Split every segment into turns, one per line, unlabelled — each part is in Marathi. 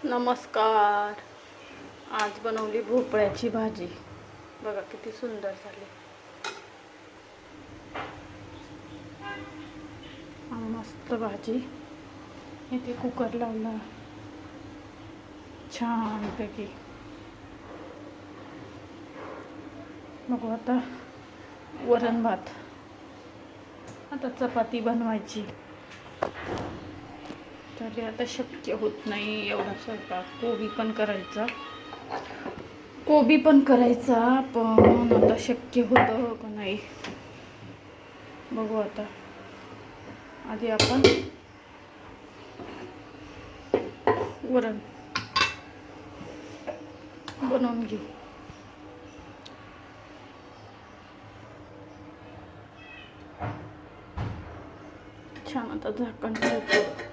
नमस्कार. आज बनवली भोपळ्याची भाजी. बघा किती सुंदर झाली. मस्त भाजी. इथे कुकर लावला छानपैकी. बघू आता वरण भात. आता चपाती बनवायची. तरी आता शक्य होत नाही एवढा स्वयंपाक. कोबी पण करायचा पण आता शक्य होतं का नाही बघू. आता आधी आपण वरण बनवून घेऊ. छान. आता झाकण ठेवतो.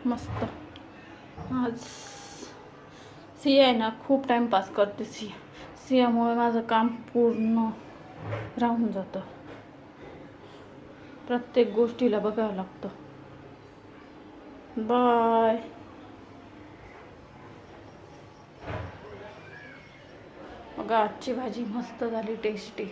मस्त. आज सिया आहे ना, खूप टाइमपास करते. सियामुळे माझं काम पूर्ण राहून जातं. प्रत्येक गोष्टीला बघावं लागतं. बाय. बघा आजची भाजी मस्त झाली, टेस्टी.